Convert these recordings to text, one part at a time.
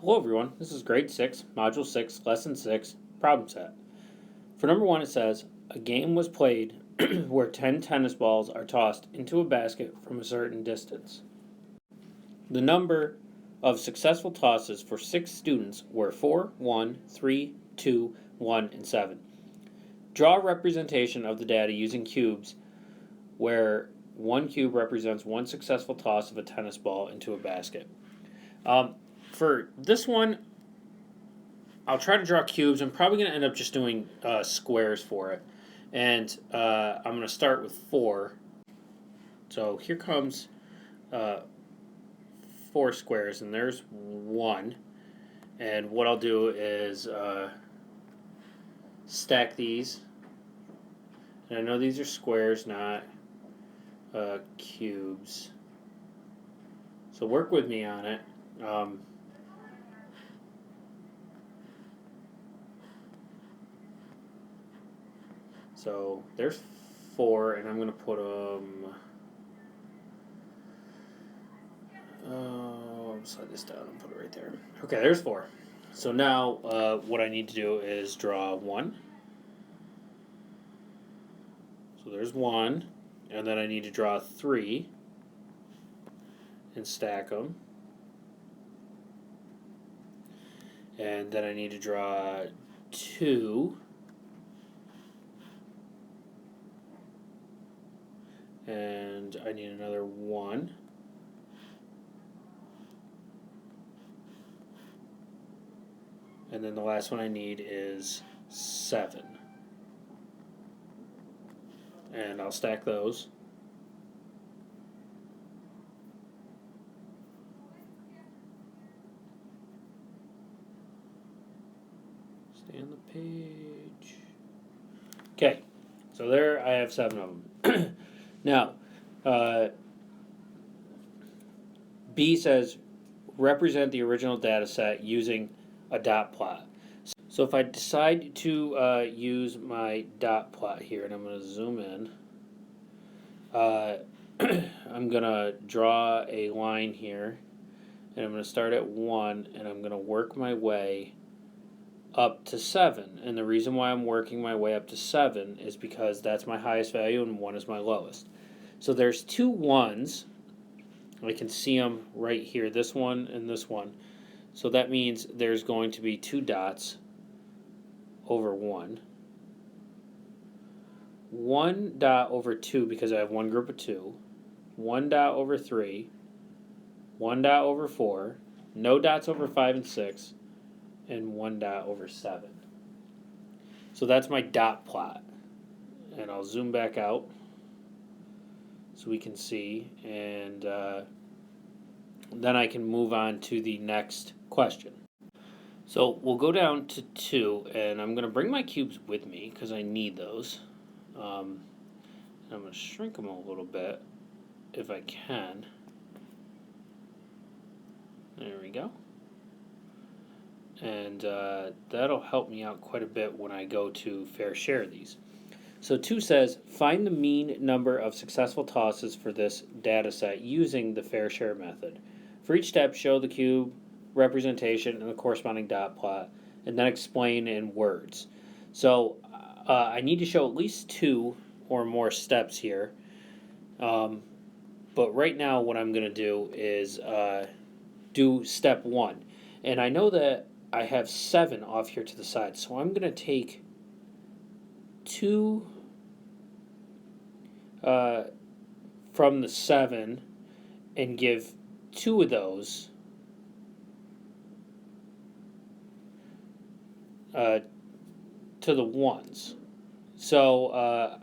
Hello everyone, this is grade 6, module 6, lesson 6, problem set. For number 1 it says, a game was played where 10 tennis balls are tossed into a basket from a certain distance. The number of successful tosses for 6 students were 4, 1, 3, 2, 1, and 7. Draw a representation of the data using cubes where one cube represents one successful toss of a tennis ball into a basket. For this one, I'll try to draw cubes. I'm probably going to end up just doing squares for it. And I'm going to start with 4. So here comes 4 squares, and there's 1. And what I'll do is stack these. And I know these are squares, not cubes. So work with me on it. So there's 4, and I'm going to put them. I'll slide this down and put it right there. Okay, there's 4. So now what I need to do is draw 1. So there's 1, and then I need to draw 3 and stack them. And then I need to draw 2. And I need another 1. And then the last one I need is 7. And I'll stack those. Stay on the page. Okay, so there I have 7 of them. Now, B says represent the original data set using a dot plot. So if I decide to use my dot plot here, and I'm going to zoom in, I'm going to draw a line here, and I'm going to start at 1, and I'm going to work my way up to 7. And the reason why I'm working my way up to 7 is because that's my highest value and 1 is my lowest. So there's 2 1s. I can see them right here, this one and this one. So that means there's going to be 2 dots over 1. 1 dot over 2 because I have one group of 2. 1 dot over 3. 1 dot over 4. No dots over 5 and 6. And 1 dot over 7. So that's my dot plot. And I'll zoom back out so we can see, and then I can move on to the next question. So we'll go down to 2, and I'm going to bring my cubes with me because I need those. I'm going to shrink them a little bit if I can. There we go. And that'll help me out quite a bit when I go to fair share these. So 2 says, find the mean number of successful tosses for this data set using the fair share method. For each step, show the cube representation and the corresponding dot plot, and then explain in words. So I need to show at least 2 or more steps here. But right now what I'm going to do is do step 1. And I know that I have 7 off here to the side, so I'm going to take 2 from the 7 and give 2 of those to the 1s. So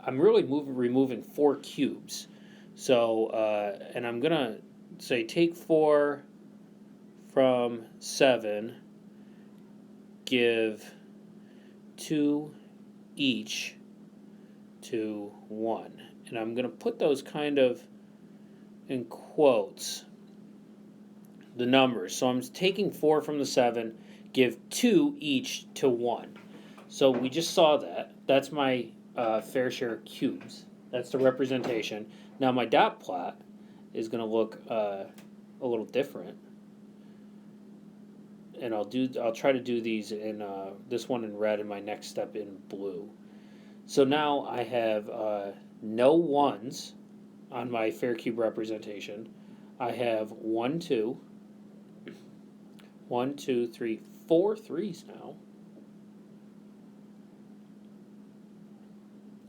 I'm really removing 4 cubes. So and I'm going to say take 4 from 7, give 2 each to 1. And I'm going to put those kind of in quotes, the numbers. So I'm taking 4 from the 7, give 2 each to 1. So we just saw that. That's my fair share cubes. That's the representation. Now my dot plot is going to look a little different. and I'll try to do these in this one in red and my next step in blue. So now I have no ones on my fair cube representation. I have 1, 2, 1, 2, 3, 4 threes now,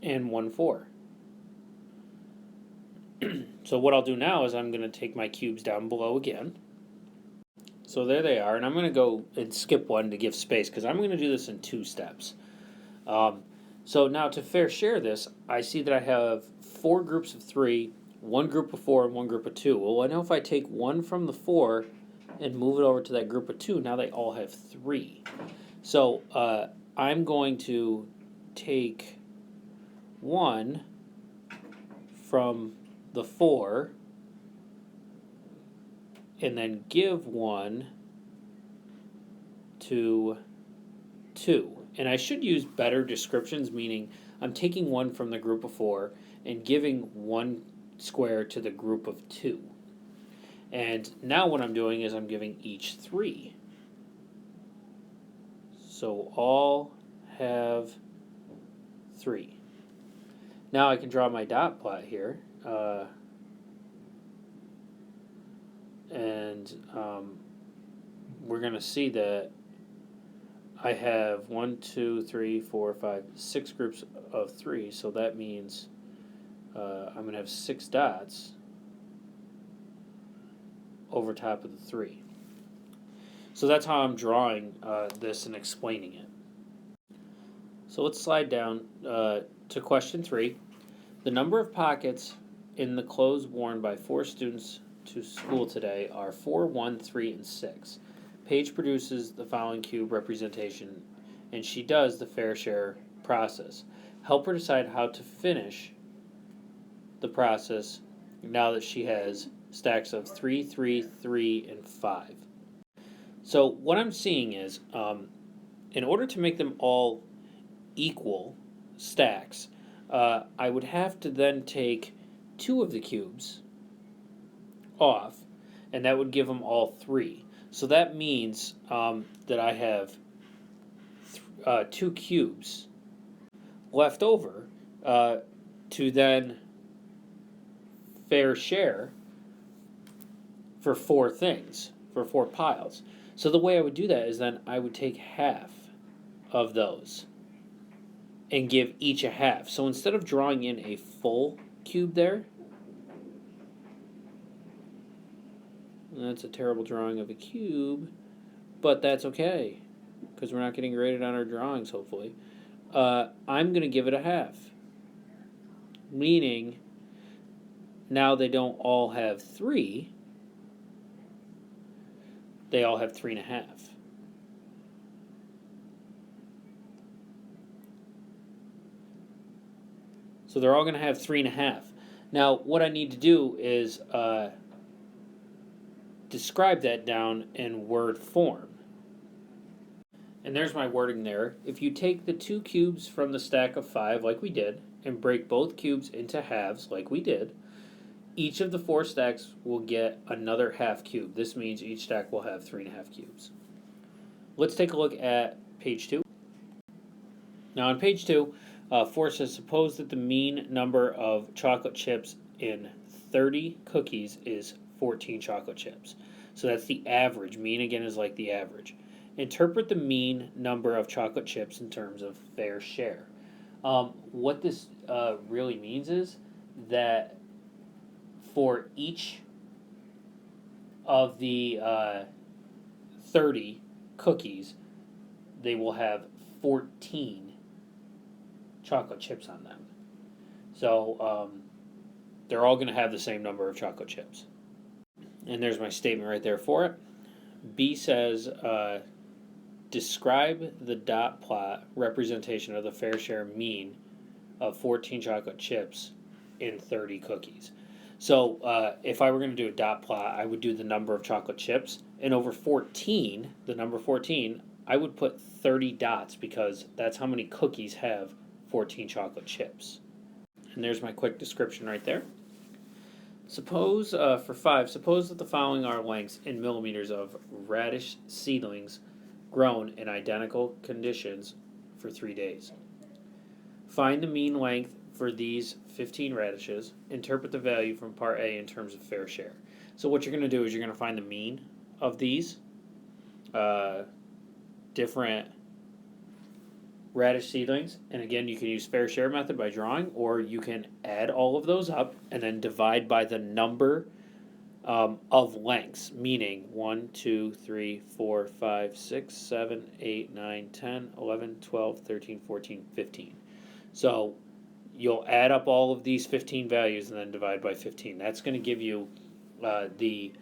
and 1, 4. So what I'll do now is I'm going to take my cubes down below again. So there they are, and I'm going to go and skip one to give space because I'm going to do this in 2 steps. So now to fair share this, I see that I have 4 groups of 3, 1 group of 4, and 1 group of 2. Well, I know if I take 1 from the 4 and move it over to that group of 2, now they all have 3. So I'm going to take 1 from the 4 and then give 1 to 2. And I should use better descriptions, meaning I'm taking 1 from the group of 4 and giving 1 square to the group of 2. And now what I'm doing is I'm giving each 3. So all have 3. Now I can draw my dot plot here. And we're going to see that I have 1, 2, 3, 4, 5, 6 groups of 3, so that means I'm going to have 6 dots over top of the 3. So that's how I'm drawing this and explaining it. So let's slide down to question 3. The number of pockets in the clothes worn by 4 students to school today are 4, 1, 3, and 6. Paige produces the following cube representation, and she does the fair share process. Help her decide how to finish the process now that she has stacks of 3, 3, 3, and 5. So what I'm seeing is, in order to make them all equal stacks, I would have to then take 2 of the cubes off, and that would give them all 3. So that means that I have 2 cubes left over to then fair share for 4 things, for 4 piles. So the way I would do that is then I would take half of those and give each a half. So instead of drawing in a full cube there, that's a terrible drawing of a cube, but that's okay, because we're not getting graded on our drawings, hopefully. I'm going to give it a half, meaning now they don't all have 3, they all have 3.5. So they're all going to have 3.5. Now, what I need to do is describe that down in word form. And there's my wording there. If you take the 2 cubes from the stack of 5, like we did, and break both cubes into halves, like we did, each of the 4 stacks will get another half cube. This means each stack will have 3.5 cubes. Let's take a look at page 2. Now on page 2, 4 says, suppose that the mean number of chocolate chips in 30 cookies is 14 chocolate chips. So that's the average. Mean, again, is like the average. Interpret the mean number of chocolate chips in terms of fair share. What this really means is that for each of the 30 cookies, they will have 14 chocolate chips on them. So they're all going to have the same number of chocolate chips. And there's my statement right there for it. B says, describe the dot plot representation of the fair share mean of 14 chocolate chips in 30 cookies. So if I were going to do a dot plot, I would do the number of chocolate chips, and over 14, the number 14, I would put 30 dots because that's how many cookies have 14 chocolate chips. And there's my quick description right there. Suppose, for 5, suppose that the following are lengths in millimeters of radish seedlings grown in identical conditions for 3 days. Find the mean length for these 15 radishes. Interpret the value from part A in terms of fair share. So what you're going to do is you're going to find the mean of these different radish seedlings, and again you can use fair share method by drawing, or you can add all of those up and then divide by the number of lengths, meaning 1, 2, 3, 4, 5, 6, 7, 8, 9, 10, 11, 12, 13, 14, 15. So you'll add up all of these 15 values and then divide by 15. That's going to give you the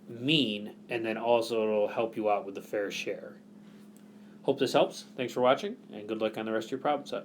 mean, and then also it'll help you out with the fair share. Hope this helps. Thanks for watching, and good luck on the rest of your problem set.